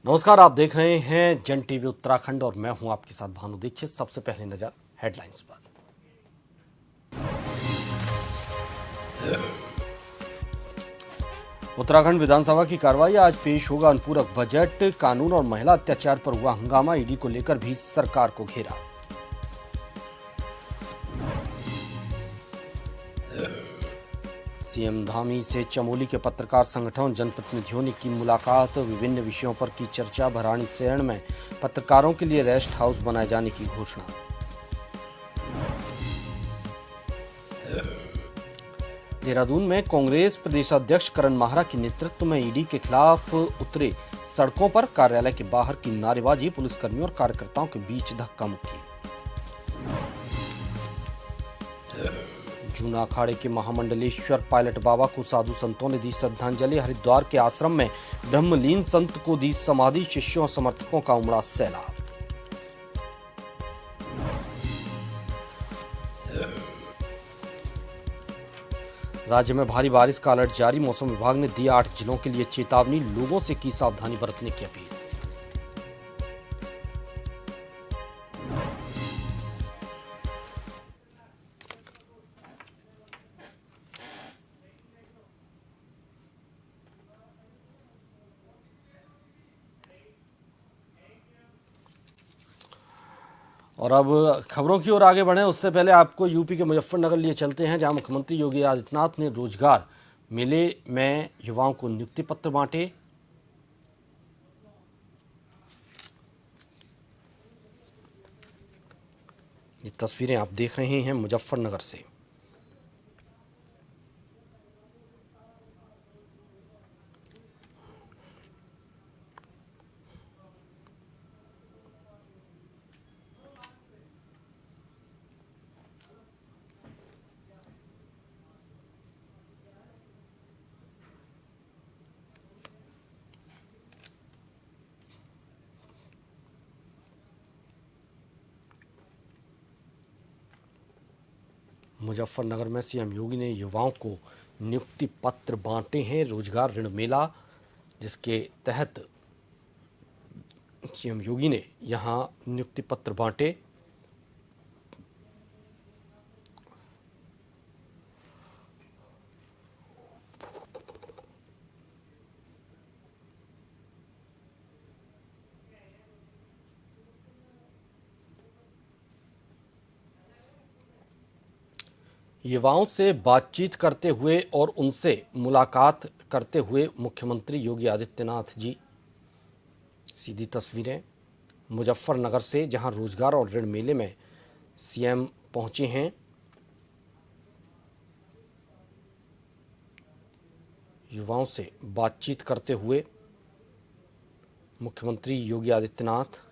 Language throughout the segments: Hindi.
नमस्कार, आप देख रहे हैं जन टीवी उत्तराखंड और मैं हूं आपके साथ भानु दीक्षित। सबसे पहले नजर हेडलाइंस पर। उत्तराखंड विधानसभा की कार्रवाई, आज पेश होगा अनुपूरक बजट। कानून और महिला अत्याचार पर हुआ हंगामा, ईडी को लेकर भी सरकार को घेरा। सीएम धामी से चमोली के पत्रकार संगठन जनप्रतिनिधियों ने की मुलाकात, विभिन्न विषयों पर की चर्चा। भराड़ीसैंण में पत्रकारों के लिए रेस्ट हाउस बनाए जाने की घोषणा। देहरादून में कांग्रेस प्रदेशाध्यक्ष करण माहरा के नेतृत्व में ईडी के खिलाफ उतरे सड़कों पर, कार्यालय के बाहर की नारेबाजी, पुलिसकर्मियों और कार्यकर्ताओं के बीच धक्का मुक्की। जूना अखाड़े के महामंडलेश्वर पायलट बाबा को साधु संतों ने दी श्रद्धांजलि, हरिद्वार के आश्रम में ब्रह्मलीन संत को दी समाधि, शिष्यों और समर्थकों का उमड़ा सैलाब। राज्य में भारी बारिश का अलर्ट जारी, मौसम विभाग ने दिया 8 जिलों के लिए चेतावनी, लोगों से की सावधानी बरतने की अपील। और अब खबरों की ओर आगे बढ़े उससे पहले आपको यूपी के मुजफ्फरनगर लिए चलते हैं, जहां मुख्यमंत्री योगी आदित्यनाथ ने रोजगार मेले में युवाओं को नियुक्ति पत्र बांटे। ये तस्वीरें आप देख रहे हैं मुजफ्फरनगर से। मुजफ्फरनगर में सीएम योगी ने युवाओं को नियुक्ति पत्र बांटे हैं। रोजगार ऋण मेला, जिसके तहत सीएम योगी ने यहां नियुक्ति पत्र बांटे। युवाओं से बातचीत करते हुए और उनसे मुलाकात करते हुए मुख्यमंत्री योगी आदित्यनाथ जी। सीधी तस्वीरें मुजफ्फरनगर से, जहां रोजगार और ऋण मेले में सीएम पहुंचे हैं। युवाओं से बातचीत करते हुए मुख्यमंत्री योगी आदित्यनाथ।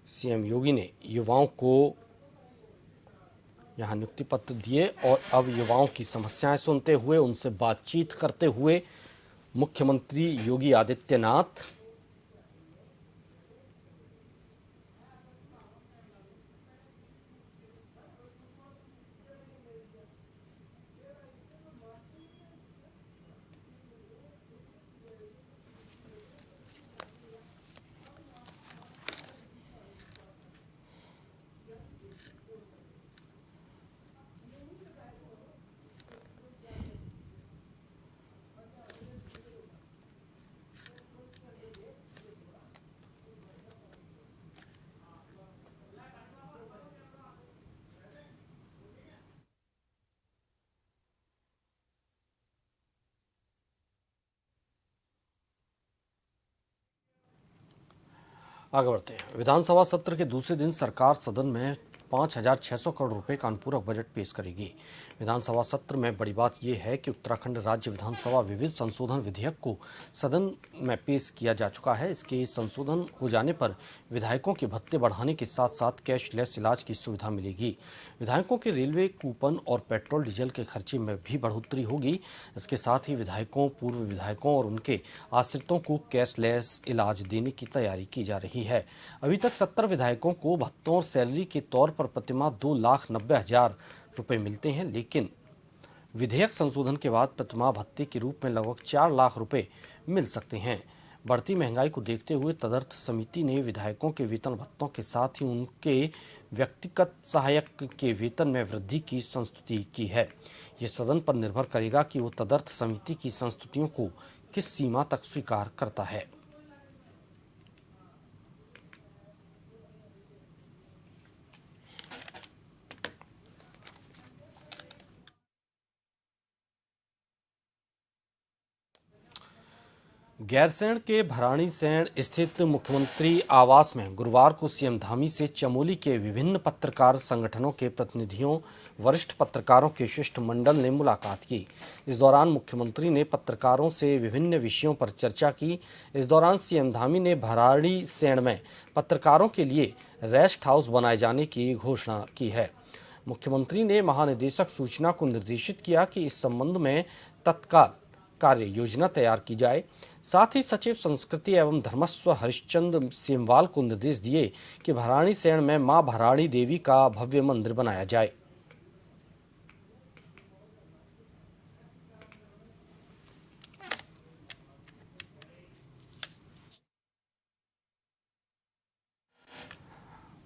सीएम योगी ने युवाओं को यहां नियुक्ति पत्र दिए और अब युवाओं की समस्याएं सुनते हुए, उनसे बातचीत करते हुए मुख्यमंत्री योगी आदित्यनाथ। आगे बढ़ते हैं। विधानसभा सत्र के दूसरे दिन सरकार सदन में 5,600 करोड़ रुपए का अनुपूरक बजट पेश करेगी। विधानसभा सत्र में बड़ी बात यह है कि उत्तराखंड राज्य विधानसभा विविध संशोधन विधेयक को सदन में पेश किया जा चुका है। इसके संशोधन हो जाने पर विधायकों के भत्ते बढ़ाने के साथ साथ कैशलेस इलाज की सुविधा मिलेगी। विधायकों के रेलवे कूपन और पेट्रोल डीजल के खर्चे में भी बढ़ोतरी होगी। इसके साथ ही विधायकों, पूर्व विधायकों और उनके आश्रितों को कैशलेस इलाज देने की तैयारी की जा रही है। अभी तक 70 विधायकों को भत्तों और सैलरी के तौर पर प्रतिमाह 2,90,000 रुपए मिलते हैं, लेकिन विधेयक संशोधन के बाद प्रतिमाह भत्ते के रूप में लगभग 4 लाख रुपए मिल सकते हैं। बढ़ती महंगाई को देखते हुए तदर्थ समिति ने विधायकों के वेतन भत्तों के साथ ही उनके व्यक्तिगत सहायक के वेतन में वृद्धि की संस्तुति की है। यह सदन पर निर्भर करेगा कि वो तदर्थ समिति की संस्तुतियों को किस सीमा तक स्वीकार करता है। गैरसैंण के भराड़ीसैंण स्थित मुख्यमंत्री आवास में गुरुवार को सीएम धामी से चमोली के विभिन्न पत्रकार संगठनों के प्रतिनिधियों, वरिष्ठ पत्रकारों के शिष्टमंडल ने मुलाकात की। इस दौरान मुख्यमंत्री ने पत्रकारों से विभिन्न विषयों पर चर्चा की। इस दौरान सीएम धामी ने भराड़ीसैंण में पत्रकारों के लिए रेस्ट हाउस बनाए जाने की घोषणा की है। मुख्यमंत्री ने महानिदेशक सूचना को निर्देशित किया कि इस संबंध में तत्काल कार्य योजना तैयार की जाए। साथ ही सचिव संस्कृति एवं धर्मस्व हरिश्चंद्र सेमवाल को निर्देश दिए कि भराड़ीसैंण में मां भराड़ी देवी का भव्य मंदिर बनाया जाए।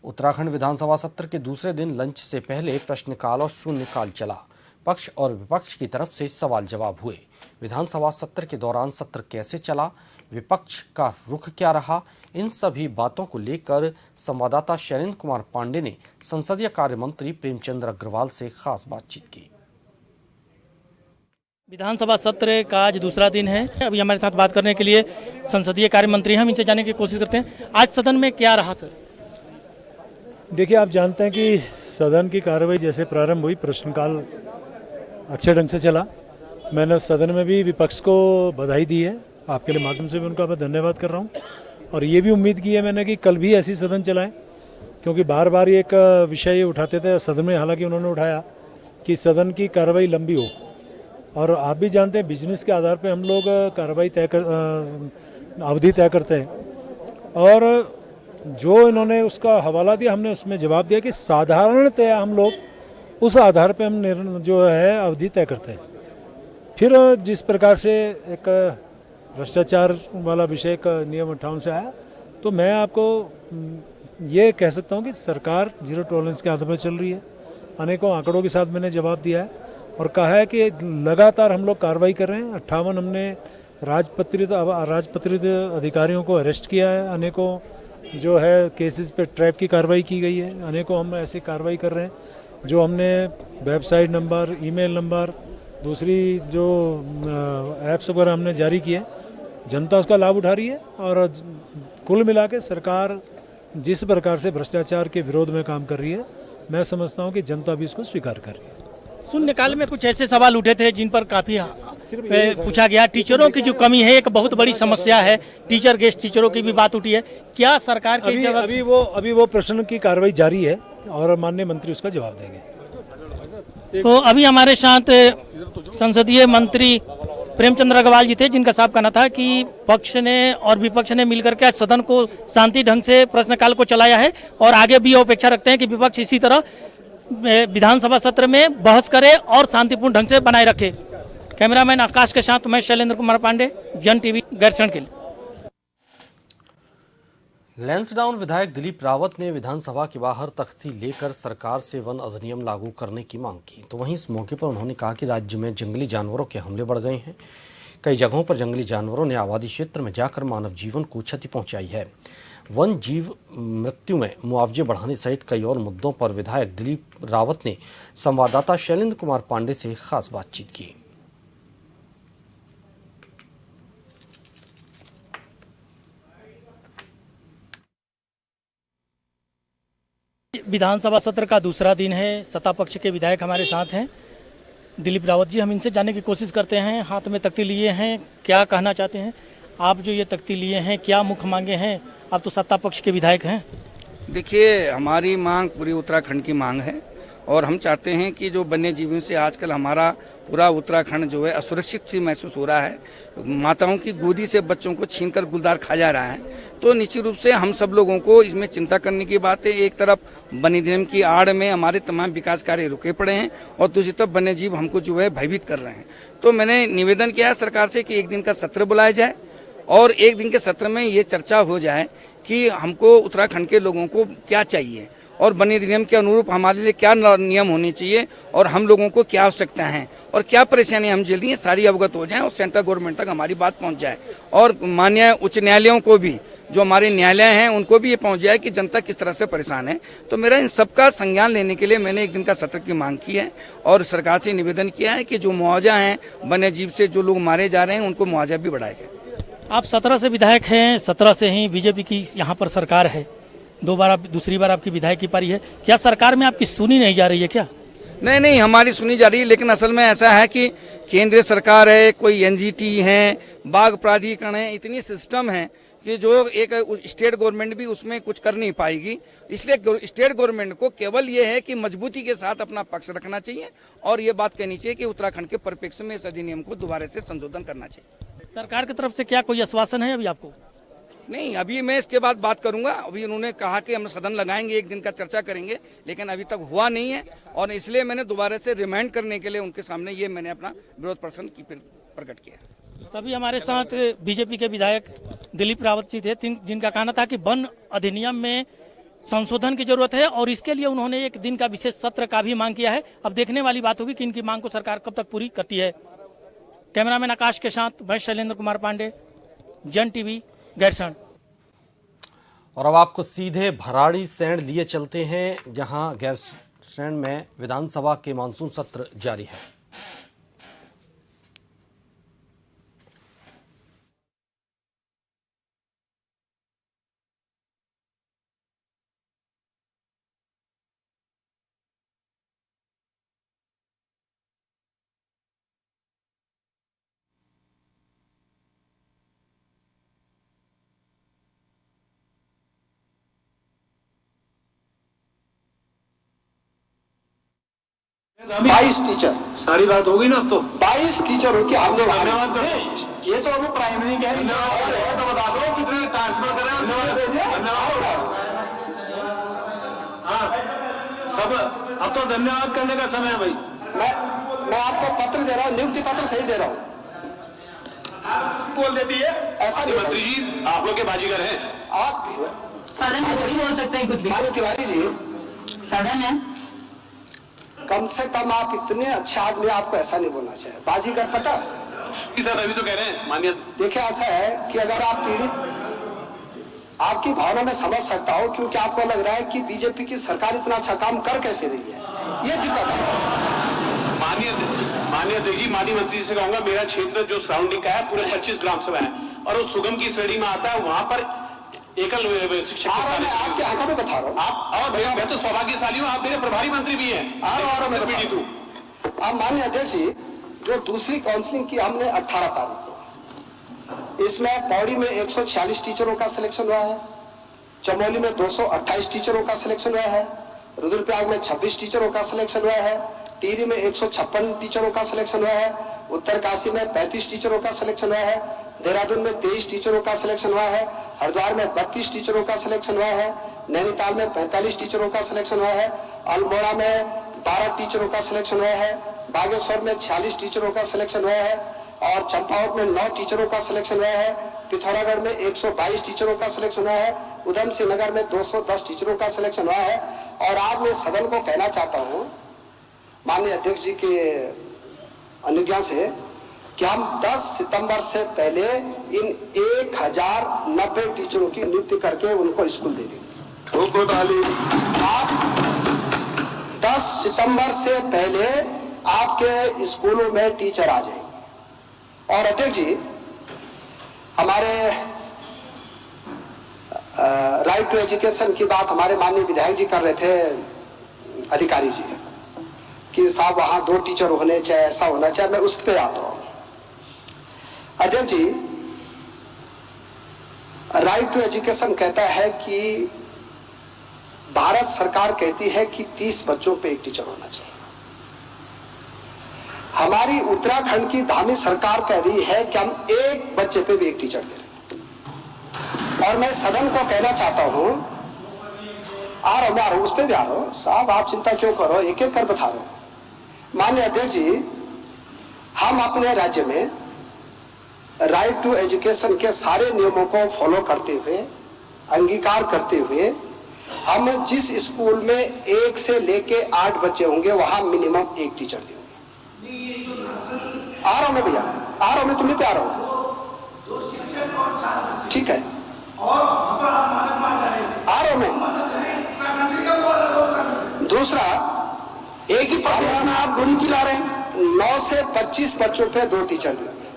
उत्तराखंड विधानसभा सत्र के दूसरे दिन लंच से पहले प्रश्नकाल और शून्यकाल चला। पक्ष और विपक्ष की तरफ से सवाल जवाब हुए। विधानसभा सत्र के दौरान सत्र कैसे चला, विपक्ष का रुख क्या रहा, इन सभी बातों को लेकर संवाददाता शैलेंद्र कुमार पांडे ने संसदीय कार्य मंत्री प्रेमचंद अग्रवाल से खास बातचीत की। विधानसभा सत्र का आज दूसरा दिन है। अभी हमारे साथ बात करने के लिए संसदीय कार्य मंत्री हम इनसे जानने की कोशिश करते हैं। आज सदन में क्या रहा सर? देखिए, आप जानते हैं कि सदन की कार्रवाई जैसे प्रारंभ हुई, प्रश्नकाल अच्छे ढंग से चला। मैंने सदन में भी विपक्ष को बधाई दी है, आपके लिए माध्यम से भी उनका मैं धन्यवाद कर रहा हूं। और ये भी उम्मीद की है मैंने कि कल भी ऐसी सदन चलाएं, क्योंकि बार बार एक विषय ये उठाते थे सदन में, हालांकि उन्होंने उठाया कि सदन की कार्रवाई लंबी हो। और आप भी जानते हैं बिजनेस के आधार पर हम लोग कार्रवाई अवधि तय करते हैं। और जो इन्होंने उसका हवाला दिया, हमने उसमें जवाब दिया कि साधारणतया हम लोग उस आधार पे हम जो है अवधि तय करते हैं। फिर जिस प्रकार से एक भ्रष्टाचार वाला विषय का नियम 58 से आया, तो मैं आपको ये कह सकता हूँ कि सरकार जीरो टॉलरेंस के आधार पर चल रही है। अनेकों आंकड़ों के साथ मैंने जवाब दिया है और कहा है कि लगातार हम लोग कार्रवाई कर रहे हैं। 58 हमने राजपत्रित अधिकारियों को अरेस्ट किया है, अनेकों जो है केसेस पे ट्रैप की कार्रवाई की गई है, अनेकों हम ऐसी कार्रवाई कर रहे हैं। जो हमने वेबसाइट नंबर, ईमेल नंबर, दूसरी जो ऐप्स वगैरह हमने जारी किए, जनता उसका लाभ उठा रही है। और कुल मिला के सरकार जिस प्रकार से भ्रष्टाचार के विरोध में काम कर रही है, मैं समझता हूं कि जनता भी इसको स्वीकार कर रही है। शून्यकाल में कुछ ऐसे सवाल उठे थे जिन पर काफी पूछा गया। टीचरों की जो कमी है एक बहुत बड़ी समस्या है, टीचर गेस्ट टीचरों की भी बात उठी है। क्या सरकार की अभी वो प्रश्न की कार्रवाई जारी है और माननीय मंत्री उसका जवाब देंगे। तो अभी हमारे साथ संसदीय मंत्री प्रेमचंद अग्रवाल जी थे, जिनका साफ कहना था कि पक्ष ने और विपक्ष ने मिलकर के सदन को शांति ढंग से प्रश्नकाल को चलाया है और आगे भी अपेक्षा रखते हैं कि विपक्ष इसी तरह विधानसभा सत्र में बहस करे और शांतिपूर्ण ढंग से बनाए रखे। कैमरामैन आकाश के साथ मैं शैलेंद्र कुमार पांडे, जन टीवी, गैरसैंण के लिए। लैंसडाउन विधायक दिलीप रावत ने विधानसभा के बाहर तख्ती लेकर सरकार से वन अधिनियम लागू करने की मांग की। तो वहीं इस मौके पर उन्होंने कहा कि राज्य में जंगली जानवरों के हमले बढ़ गए हैं। कई जगहों पर जंगली जानवरों ने आबादी क्षेत्र में जाकर मानव जीवन को क्षति पहुंचाई है। वन जीव मृत्यु में मुआवजे बढ़ाने सहित कई और मुद्दों पर विधायक दिलीप रावत ने संवाददाता शैलेंद्र कुमार पांडे से खास बातचीत की। विधानसभा सत्र का दूसरा दिन है। सत्ता पक्ष के विधायक हमारे साथ हैं, दिलीप रावत जी। हम इनसे जानने की कोशिश करते हैं। हाथ में तख्ती लिए हैं, क्या कहना चाहते हैं आप? जो ये तख्ती लिए हैं, क्या मुख्य मांगे हैं? आप तो सत्ता पक्ष के विधायक हैं। देखिए, हमारी मांग पूरी उत्तराखंड की मांग है और हम चाहते हैं कि जो वन्य जीवन से आजकल हमारा पूरा उत्तराखंड जो है असुरक्षित सी महसूस हो रहा है, माताओं की गोदी से बच्चों को छीनकर गुलदार खा जा रहा है, तो निश्चित रूप से हम सब लोगों को इसमें चिंता करने की बात है। एक तरफ वन्य जीवन की आड़ में हमारे तमाम विकास कार्य रुके पड़े हैं और दूसरी तरफ वन्य जीव हमको जो है भयभीत कर रहे हैं। तो मैंने निवेदन किया है सरकार से कि एक दिन का सत्र बुलाया जाए और एक दिन के सत्र में ये चर्चा हो जाए कि हमको उत्तराखंड के लोगों को क्या चाहिए और वन्य नियम के अनुरूप हमारे लिए क्या नियम होने चाहिए और हम लोगों को क्या आवश्यकता है और क्या परेशानी हम झेल रही हैं, सारी अवगत हो जाएं और सेंट्रल गवर्नमेंट तक हमारी बात पहुंच जाए और माननीय उच्च न्यायालयों को भी, जो हमारे न्यायालय हैं, उनको भी ये पहुंच जाए कि जनता किस तरह से परेशान है। तो मेरा इन सबका संज्ञान लेने के लिए मैंने एक दिन का सत्र की मांग की है और सरकार से निवेदन किया है कि जो मुआवजा है वन्य जीव से जो लोग मारे जा रहे हैं उनको मुआवजा भी बढ़ाया जाए। आप 17 से विधायक हैं, 17 से ही बीजेपी की यहाँ पर सरकार है, दूसरी बार आपकी विधायक की पारी है। क्या सरकार में आपकी सुनी नहीं जा रही है क्या? नहीं, हमारी सुनी जा रही है, लेकिन असल में ऐसा है कि केंद्रीय सरकार है, कोई एनजीटी है, बाघ प्राधिकरण है, इतनी सिस्टम है कि जो एक स्टेट गवर्नमेंट भी उसमें कुछ कर नहीं पाएगी। इसलिए स्टेट गवर्नमेंट को केवल ये है कि मजबूती के साथ अपना पक्ष रखना चाहिए और ये बात कहनी चाहिए कि उत्तराखंड के परिप्रेक्ष्य में इस अधिनियम को दोबारा से संशोधन करना चाहिए। सरकार की तरफ से क्या कोई आश्वासन है अभी आपको? नहीं, अभी मैं इसके बाद बात करूंगा। अभी उन्होंने कहा कि हम सदन लगाएंगे, एक दिन का चर्चा करेंगे, लेकिन अभी तक हुआ नहीं है और इसलिए मैंने दोबारा से रिमाइंड करने के लिए उनके सामने ये मैंने अपना विरोध प्रकट किया। तभी हमारे साथ बीजेपी के विधायक दिलीप रावत जी थे, जिनका कहना था कि वन अधिनियम में संशोधन की जरूरत है और इसके लिए उन्होंने एक दिन का विशेष सत्र का भी मांग किया है। अब देखने वाली बात होगी कि इनकी मांग को सरकार कब तक पूरी करती है। कैमरामैन आकाश के साथ मैं शैलेंद्र कुमार पांडे, जन टीवी, गैरसैंण। और अब आपको सीधे भराड़ीसैंण लिए चलते हैं, जहां गैरसैंण में विधानसभा के मानसून सत्र जारी है। अभी 22 टीचर, सारी बात हो गई ना अब तो। 22 टीचर हो के हमने धन्यवाद करो। ये तो अभी प्राइमरी का है, तो बता दो कितने ट्रांसफर करें। हाँ, सब अब तो धन्यवाद करने का समय है भाई। मैं आपको पत्र दे रहा हूँ, नियुक्ति पत्र सही दे रहा हूँ। बोल देती है ऐसा नहीं मंत्री जी, आप लोग के बाजीगर हैं। आप सदन में थोड़ी बोल सकते हैं कुछ भी। माननीय तिवारी जी, सदन है, कम से कम आप इतने अच्छे आदमी, आपको ऐसा नहीं बोलना चाहिए। बाजीगर पता इधर अभी तो कह रहे हैं माननीय। देखिए, ऐसा है कि अगर आप पीड़ित, आपकी भावना में समझ सकता हूँ, क्योंकि आपको लग रहा है कि बीजेपी की सरकार इतना अच्छा काम कर कैसे रही है, ये दिक्कत है। माननीय अध्यक्ष जी, माननीय मंत्री से कहूंगा, मेरा क्षेत्र जो सराउंडिंग का है पूरे 25 ग्राम सभा है और उस सुगम की श्रेणी में आता है, वहां पर एकल शिक्षक। मैं आपके हक में बता रहा हूँ। आप मैं तो सौभाग्यशाली हूँ, आप मेरे प्रभारी मंत्री भी हैं। अब माननीय अध्यक्ष जी, जो दूसरी काउंसलिंग की हमने 18 तारीख को, इसमें पौड़ी में 146 टीचरों का सिलेक्शन हुआ है, चमोली में 228 टीचरों का सिलेक्शन हुआ है, रुद्रप्रयाग में 26 टीचरों का सिलेक्शन हुआ है, टिहरी में 156 टीचरों का सिलेक्शन हुआ है, उत्तरकाशी में 35 टीचरों का सिलेक्शन हुआ है, देहरादून में 23 टीचरों का सिलेक्शन हुआ है, हरिद्वार में 32 टीचरों का सिलेक्शन हुआ है, नैनीताल में 45 टीचरों का सिलेक्शन हुआ है, अल्मोड़ा में 12 टीचरों का सिलेक्शन हुआ है, बागेश्वर में 46 टीचरों का सिलेक्शन हुआ है और चंपावत में 9 टीचरों का सिलेक्शन हुआ है, पिथौरागढ़ में 122 टीचरों का सिलेक्शन हुआ है, उधम सिंह नगर में 210 टीचरों का सिलेक्शन हुआ है। और आज मैं सदन को कहना चाहता हूँ माननीय अध्यक्ष जी के अनुज्ञा से कि हम 10 सितंबर से पहले इन 1090 टीचरों की नियुक्ति करके उनको स्कूल दे देंगे। आप 10 सितंबर से पहले आपके स्कूलों में टीचर आ जाएंगे। और अध्यक्ष जी, हमारे राइट टू एजुकेशन की बात हमारे माननीय विधायक जी कर रहे थे, अधिकारी जी, कि साहब वहाँ 2 टीचर होने चाहिए, ऐसा होना चाहिए। मैं उस पर आता हूँ। अध्यक्ष जी, राइट टू एजुकेशन कहता है कि भारत सरकार कहती है कि 30 बच्चों पे 1 टीचर होना चाहिए। हमारी उत्तराखंड की धामी सरकार कह रही है कि हम 1 बच्चे पे भी 1 टीचर दे रहे हैं। और मैं सदन को कहना चाहता हूं, आ रहा हूं, उस पर भी आ रहा हूं साहब, आप चिंता क्यों करो, एक एक कर बता रहा हूं। माननीय अध्यक्ष जी, हम अपने राज्य में राइट टू एजुकेशन के सारे नियमों को फॉलो करते हुए, अंगीकार करते हुए, हम जिस स्कूल में 1 से लेके 8 बच्चे होंगे वहां मिनिमम 1 टीचर देंगे। आ रहा हूं मैं भैया, आ रहा हूं मैं, तुम्हें पे आ रहा हूं, ठीक है, आ रहा हूं मैं। दूसरा, एक ही पढ़ाना में आप गोली खिला रहे हैं। 9 से 25 बच्चों पे 2 टीचर देंगे।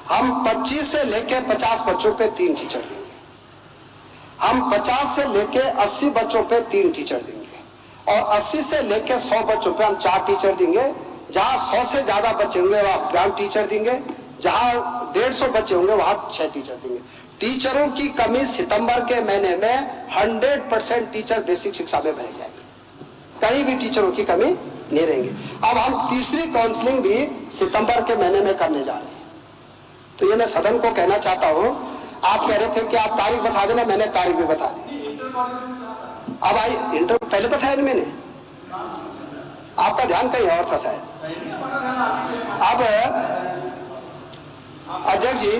हम 25 से लेके 50 बच्चों पे 3 टीचर देंगे। हम 50 से लेके 80 बच्चों पे 3 टीचर देंगे। और 80 से लेके 100 बच्चों पे हम 4 टीचर देंगे। जहां 100 से ज्यादा बच्चे होंगे वहां 5 टीचर देंगे। जहां 150 बच्चे होंगे वहां 6 टीचर देंगे। टीचरों की कमी सितंबर के महीने में 100% टीचर बेसिक शिक्षा में भरे जाएंगे। कहीं भी टीचरों की कमी नहीं रहेंगे। अब हम तीसरी काउंसलिंग भी सितंबर के महीने में करने जा रहे हैं। तो ये मैं सदन को कहना चाहता हूं। आप कह रहे थे कि आप तारीख बता देना, मैंने तारीख भी बता दी। अब आई इंटरव्यू पहले बताया नहीं मैंने, आपका ध्यान कहीं और था शायद। अब अध्यक्ष जी,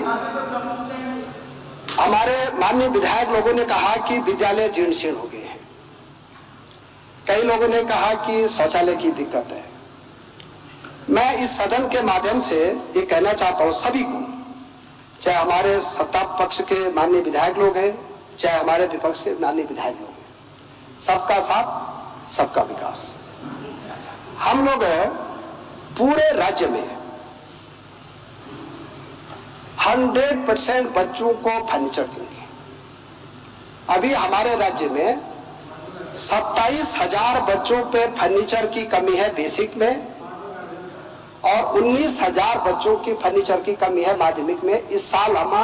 हमारे माननीय विधायक लोगों ने कहा कि विद्यालय जीर्ण शीर्ण हो गए हैं। कई लोगों ने कहा कि शौचालय की दिक्कत है। मैं इस सदन के माध्यम से ये कहना चाहता हूं सभी को, चाहे हमारे सत्ता पक्ष के माननीय विधायक लोग हैं, चाहे हमारे विपक्ष के माननीय विधायक लोग हैं, सबका साथ सबका विकास। हम लोग पूरे राज्य में 100% बच्चों को फर्नीचर देंगे। अभी हमारे राज्य में 27,000 बच्चों पे फर्नीचर की कमी है बेसिक में, और 19,000 बच्चों की फर्नीचर की कमी है माध्यमिक में। इस साल हम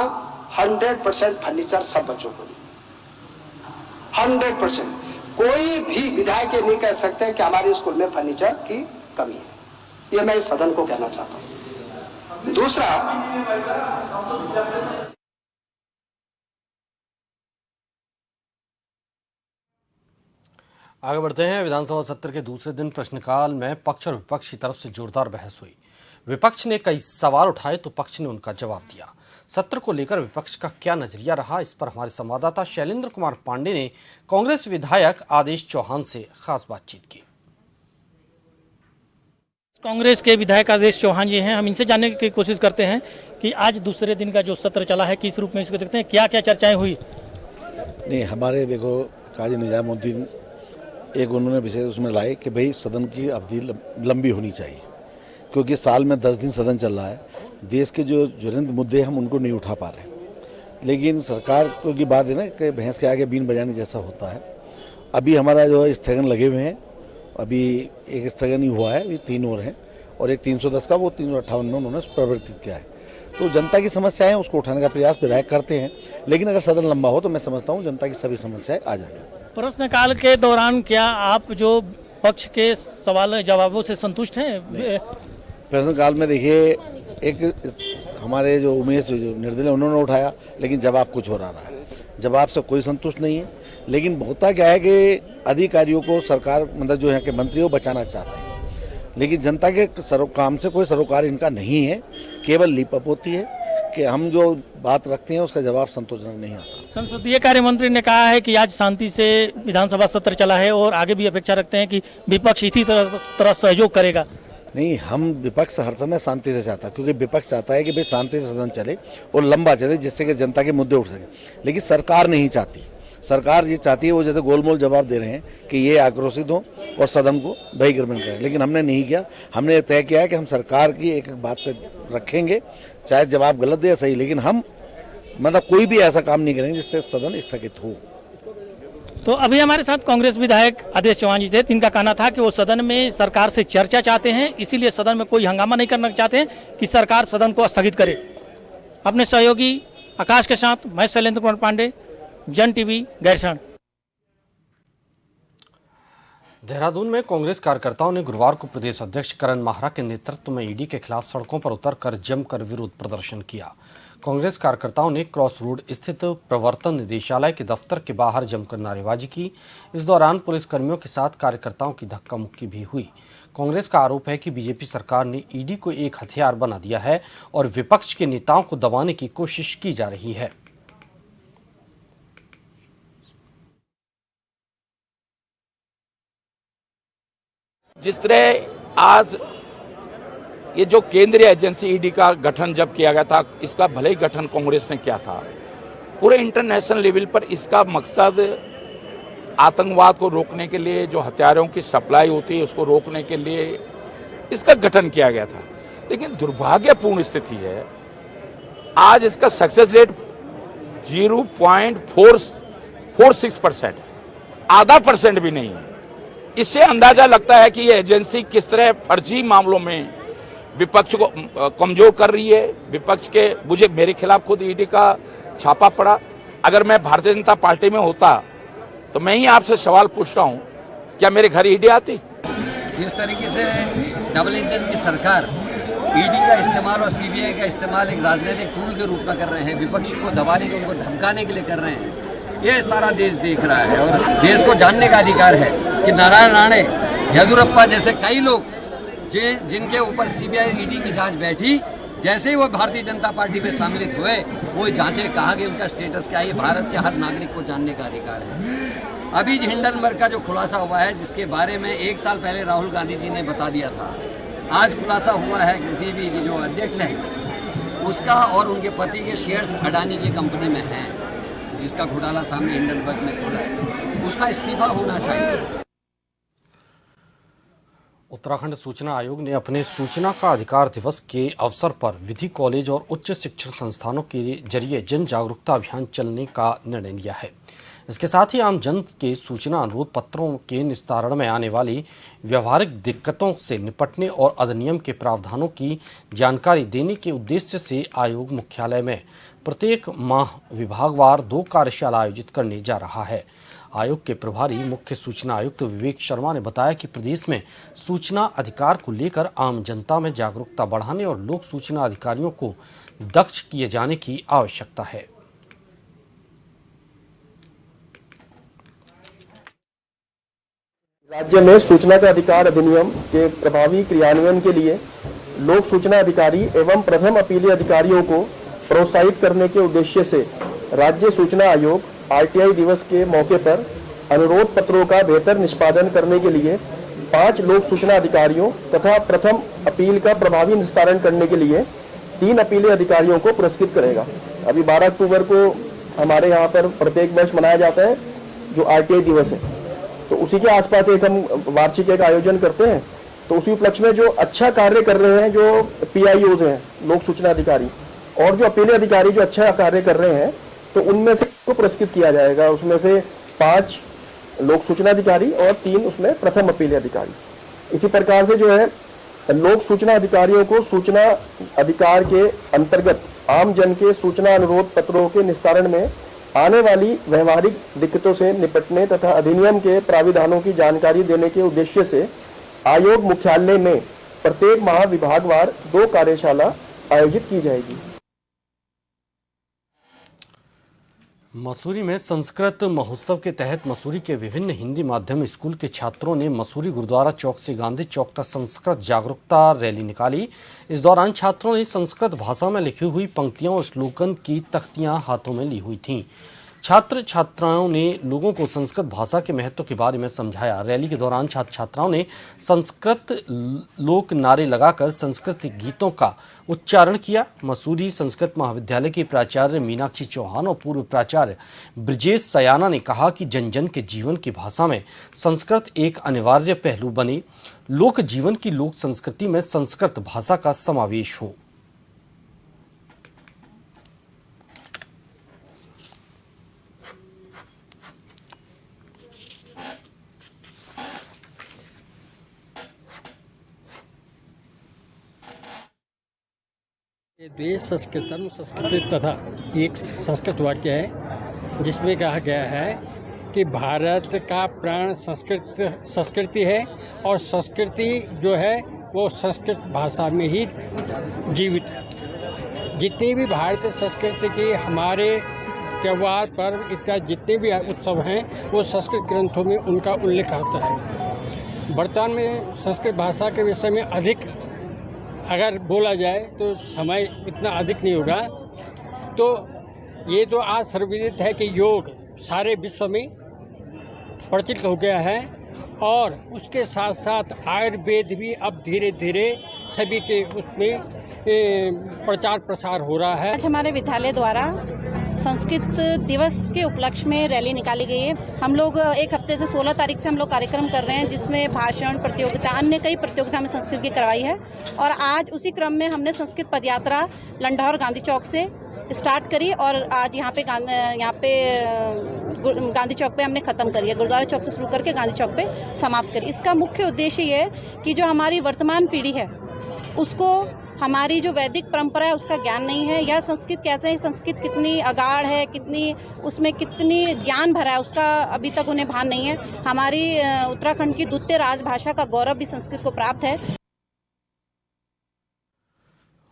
100% फर्नीचर सब बच्चों को देंगे। 100%। कोई भी विधायक ये नहीं कह सकते कि हमारे स्कूल में फर्नीचर की कमी है। ये मैं इस सदन को कहना चाहता हूं। दूसरा, आगे बढ़ते हैं। विधानसभा सत्र के दूसरे दिन प्रश्नकाल में पक्ष और विपक्ष की तरफ से जोरदार बहस हुई। विपक्ष ने कई सवाल उठाए तो पक्ष ने उनका जवाब दिया। सत्र को लेकर विपक्ष का क्या नजरिया रहा, इस पर हमारे संवाददाता शैलेंद्र कुमार पांडे ने कांग्रेस विधायक आदेश चौहान से खास बातचीत की। कांग्रेस के विधायक आदेश चौहान जी हैं, हम इनसे जानने की कोशिश करते हैं कि आज दूसरे दिन का जो सत्र चला है किस रूप में इसको देखते हैं, क्या क्या चर्चाएं हुई। नहीं, हमारे देखो काजी निजामुद्दीन एक उन्होंने विषय उसमें लाए कि भाई सदन की अवधि लंबी होनी चाहिए, क्योंकि साल में 10 दिन सदन चल रहा है। देश के जो ज्वलंत मुद्दे हम उनको नहीं उठा पा रहे। लेकिन सरकार को की बात है ना कि भैंस के आगे बीन बजाने जैसा होता है। अभी हमारा जो है स्थगन लगे हुए हैं। अभी एक स्थगन ही हुआ है, ये 3 और हैं, और एक 310 का, वो 358 में उन्होंने प्रवर्तित किया है। तो जनता की समस्याएं उसको उठाने का प्रयास विधायक करते हैं। लेकिन अगर सदन लंबा हो तो मैं समझता हूँ जनता की सभी समस्याएं आ जाएंगी। प्रश्नकाल के दौरान क्या आप जो पक्ष के सवाल जवाबों से संतुष्ट हैं? प्रश्नकाल में देखिए, एक हमारे जो उमेश जो निर्दलीय उन्होंने उठाया, लेकिन जवाब कुछ हो रहा है। जवाब से कोई संतुष्ट नहीं है। लेकिन होता क्या है कि अधिकारियों को सरकार, मतलब जो है कि मंत्री, वो बचाना चाहते हैं। लेकिन जनता के काम से कोई सरोकार इनका नहीं है। केवल लीपअप होती है कि हम जो बात रखते हैं उसका जवाब संतोषजनक नहीं आता। संसदीय कार्य मंत्री ने कहा है कि आज शांति से विधानसभा सत्र चला है और आगे भी अपेक्षा रखते हैं कि विपक्ष इसी तरह सहयोग करेगा। नहीं, हम विपक्ष हर समय शांति से चाहता है, क्योंकि विपक्ष चाहता है कि भाई शांति से सदन चले और लंबा चले, जिससे कि जनता के मुद्दे उठ सके। लेकिन सरकार नहीं चाहती। सरकार ये चाहती है, वो जैसे गोलमोल जवाब दे रहे हैं कि ये आक्रोशित हो और सदन को बहिर्गमन करें। लेकिन हमने नहीं किया। हमने तय किया है कि हम सरकार की एक एक बात पर रखेंगे, चाहे जवाब गलत दे या सही, लेकिन हम मतलब कोई भी ऐसा काम नहीं करेंगे जिससे सदन स्थगित हो। तो अभी हमारे साथ कांग्रेस विधायक आदेश चौहान जी थे, जिनका कहना था कि वो सदन में सरकार से चर्चा चाहते हैं, इसीलिए सदन में कोई हंगामा नहीं करना चाहते हैं कि सरकार सदन को स्थगित करे। अपने सहयोगी आकाश के साथ मैं शैलेंद्र कुमार पांडे, जन टीवी, गैरसैंण। देहरादून में कांग्रेस कार्यकर्ताओं ने गुरुवार को प्रदेश अध्यक्ष करण माहरा के नेतृत्व में ईडी के खिलाफ सड़कों पर उतरकर जमकर विरोध प्रदर्शन किया। कांग्रेस कार्यकर्ताओं ने क्रॉस रोड स्थित प्रवर्तन निदेशालय के दफ्तर के बाहर जमकर नारेबाजी की। इस दौरान पुलिसकर्मियों के साथ कार्यकर्ताओं की धक्का मुक्की भी हुई। कांग्रेस का आरोप है कि बीजेपी सरकार ने ईडी को एक हथियार बना दिया है और विपक्ष के नेताओं को दबाने की कोशिश की जा रही है। जिस तरह आज ये जो केंद्रीय एजेंसी ईडी का गठन जब किया गया था, इसका भले ही गठन कांग्रेस ने किया था, पूरे इंटरनेशनल लेवल पर इसका मकसद आतंकवाद को रोकने के लिए, जो हथियारों की सप्लाई होती है उसको रोकने के लिए इसका गठन किया गया था। लेकिन दुर्भाग्यपूर्ण स्थिति है, आज इसका सक्सेस रेट 0.46%, आधा % भी नहीं है। इससे अंदाजा लगता है कि ये एजेंसी किस तरह फर्जी मामलों में विपक्ष को कमजोर कर रही है। विपक्ष के मेरे खिलाफ खुद ईडी का छापा पड़ा। अगर मैं भारतीय जनता पार्टी में होता तो मैं ही आपसे सवाल पूछ रहा हूं, क्या मेरे घर ईडी आती? जिस तरीके से डबल इंजन की सरकार ईडी का इस्तेमाल और सीबीआई का इस्तेमाल एक राजनीतिक टूल के रूप में कर रहे हैं, विपक्ष को दबाने के, उनको धमकाने के लिए कर रहे हैं, ये सारा देश देख रहा है। और देश को जानने का अधिकार है कि नारायण राणे, येदियुरप्पा जैसे कई लोग जिनके ऊपर सीबीआई ईडी की जांच बैठी, जैसे ही वो भारतीय जनता पार्टी में सम्मिलित हुए, वो जांचें कहाँ गई, उनका स्टेटस क्या है, ये भारत के हर नागरिक को जानने का अधिकार है। अभी हिंडनबर्ग का जो खुलासा हुआ है, जिसके बारे में 1 साल पहले राहुल गांधी जी ने बता दिया था, आज खुलासा हुआ है किसी भी जो अध्यक्ष हैं उसका और उनके पति के शेयर्स अडानी की कंपनी में हैं, जिसका घोटाला सामने हिंडनबर्ग ने खोला है, उसका इस्तीफा होना चाहिए। उत्तराखंड सूचना आयोग ने अपने सूचना का अधिकार दिवस के अवसर पर विधि कॉलेज और उच्च शिक्षण संस्थानों के जरिए जन जागरूकता अभियान चलने का निर्णय लिया है। इसके साथ ही आम जन के सूचना अनुरोध पत्रों के निस्तारण में आने वाली व्यवहारिक दिक्कतों से निपटने और अधिनियम के प्रावधानों की जानकारी देने के उद्देश्य से आयोग मुख्यालय में प्रत्येक माह विभागवार 2 कार्यशाला आयोजित करने जा रहा है। आयोग के प्रभारी मुख्य सूचना आयुक्त विवेक शर्मा ने बताया कि प्रदेश में सूचना अधिकार को लेकर आम जनता में जागरूकता बढ़ाने और लोक सूचना अधिकारियों को दक्ष किए जाने की आवश्यकता है। राज्य में सूचना का अधिकार अधिनियम के प्रभावी क्रियान्वयन के लिए लोक सूचना अधिकारी एवं प्रथम अपीलीय अधिकारियों को प्रोत्साहित करने के उद्देश्य से राज्य सूचना आयोग आरटीआई दिवस के मौके पर अनुरोध पत्रों का बेहतर निष्पादन करने के लिए 5 लोक सूचना अधिकारियों तथा प्रथम अपील का प्रभावी निस्तारण करने के लिए 3 अपीलीय अधिकारियों को पुरस्कृत करेगा। अभी 12 अक्टूबर को हमारे यहाँ पर प्रत्येक वर्ष मनाया जाता है जो आरटीआई दिवस है, तो उसी के आसपास एक हम वार्षिक एक आयोजन करते हैं। तो उसी उपलक्ष्य में जो अच्छा कार्य कर रहे हैं, जो पीआईओज हैं, लोक सूचना अधिकारी, और जो अपीलीय अधिकारी जो अच्छा कार्य कर रहे हैं, तो उनमें से को पुरस्कृत किया जाएगा। उसमें से 5 लोक सूचना अधिकारी और 3 उसमें प्रथम अपीलीय अधिकारी। इसी प्रकार से जो है लोक सूचना अधिकारियों को सूचना अधिकार के अंतर्गत आम जन के सूचना अनुरोध पत्रों के निस्तारण में आने वाली व्यवहारिक दिक्कतों से निपटने तथा अधिनियम के प्राविधानों की जानकारी देने के उद्देश्य से आयोग मुख्यालय में प्रत्येक माह विभागवार 2 कार्यशाला आयोजित की जाएगी। मसूरी में संस्कृत महोत्सव के तहत मसूरी के विभिन्न हिंदी माध्यम स्कूल के छात्रों ने मसूरी गुरुद्वारा चौक से गांधी चौक तक संस्कृत जागरूकता रैली निकाली। इस दौरान छात्रों ने संस्कृत भाषा में लिखी हुई पंक्तियां और श्लोकन की तख्तियां हाथों में ली हुई थीं। छात्र छात्राओं ने लोगों को संस्कृत भाषा के महत्व के बारे में समझाया। रैली के दौरान छात्र छात्राओं ने संस्कृत लोक नारे लगाकर संस्कृत गीतों का उच्चारण किया। मसूरी संस्कृत महाविद्यालय की प्राचार्य मीनाक्षी चौहान और पूर्व प्राचार्य ब्रजेश सयाना ने कहा कि जन जन के जीवन की भाषा में संस्कृत एक अनिवार्य पहलू बने, लोक जीवन की लोक संस्कृति में संस्कृत भाषा का समावेश हो। द्वेष संस्कृतम संस्कृत तथा एक संस्कृत वाक्य है जिसमें कहा गया है कि भारत का प्राण संस्कृति है और संस्कृति जो है वो संस्कृत भाषा में ही जीवित है। जितनी भी भारतीय संस्कृति की हमारे त्यौहार पर्व इत्यादि जितने भी उत्सव हैं वो संस्कृत ग्रंथों में उनका उल्लेख आता है। वर्तमान में संस्कृत भाषा के विषय में अधिक अगर बोला जाए तो समय इतना अधिक नहीं होगा। तो ये तो आज सर्वविदित है कि योग सारे विश्व में परिचित हो गया है और उसके साथ साथ आयुर्वेद भी अब धीरे धीरे सभी के उसमें प्रचार प्रसार हो रहा है। आज हमारे विद्यालय द्वारा संस्कृत दिवस के उपलक्ष्य में रैली निकाली गई है। हम लोग एक हफ्ते से 16 तारीख से हम लोग कार्यक्रम कर रहे हैं जिसमें भाषण प्रतियोगिता अन्य कई प्रतियोगिता में संस्कृत की करवाई है और आज उसी क्रम में हमने संस्कृत पदयात्रा लंढौर गांधी चौक से स्टार्ट करी और आज यहाँ पे गांधी चौक पे हमने ख़त्म करी है। गुरुद्वारा चौक से शुरू करके गांधी चौक पे समाप्त करी। इसका मुख्य उद्देश्य ये है कि जो हमारी वर्तमान पीढ़ी है उसको हमारी जो वैदिक परंपरा है उसका ज्ञान नहीं है या संस्कृत कहते हैं संस्कृत कितनी अगाढ़ है, कितनी उसमें कितनी ज्ञान भरा है उसका अभी तक उन्हें भान नहीं है। हमारी उत्तराखंड की द्वितीय राजभाषा का गौरव भी संस्कृत को प्राप्त है।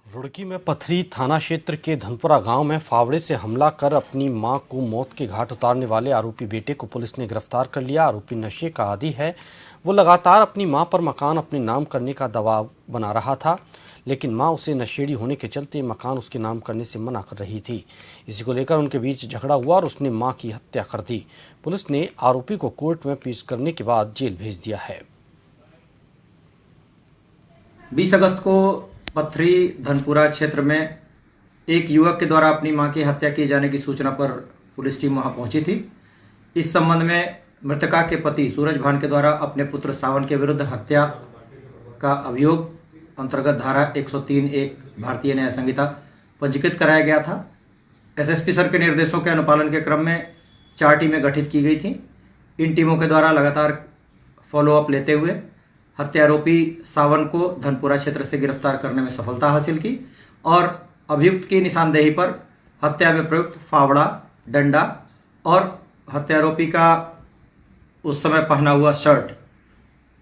रुड़की में पथरी थाना क्षेत्र के धनपुरा गांव में फावड़े से हमला कर अपनी मां को मौत के घाट उतारने वाले आरोपी बेटे को पुलिस ने गिरफ्तार कर लिया। आरोपी नशे का आदी है। वो लगातार अपनी मां पर मकान अपने नाम करने का दबाव बना रहा था, लेकिन मां उसे नशेड़ी होने के चलते मकान उसके नाम करने से मना कर रही थी। इसी को लेकर उनके बीच झगड़ा हुआ और उसने मां की हत्या कर दी। पुलिस ने आरोपी को कोर्ट में पेश करने के बाद जेल भेज दिया है। 20 अगस्त को पथरी धनपुरा क्षेत्र में एक युवक के द्वारा अपनी मां की हत्या किए जाने की सूचना पर पुलिस टीम वहां पहुंची थी। इस संबंध में मृतका के पति सूरज भान के द्वारा अपने पुत्र सावन के विरुद्ध हत्या का अभियोग अंतर्गत धारा 103(1) भारतीय न्याय संहिता पंजीकृत कराया गया था। एसएसपी सर के निर्देशों के अनुपालन के क्रम में 4 टीमें गठित की गई थी। इन टीमों के द्वारा लगातार फॉलोअप लेते हुए हत्यारोपी सावन को धनपुरा क्षेत्र से गिरफ्तार करने में सफलता हासिल की और अभियुक्त की निशानदेही पर हत्या में प्रयुक्त फावड़ा, डंडा और हत्यारोपी का उस समय पहना हुआ शर्ट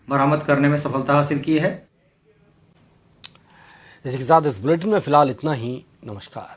बरामद करने में सफलता हासिल की है। इसी के साथ इस बुलेटिन में फिलहाल इतना ही। नमस्कार।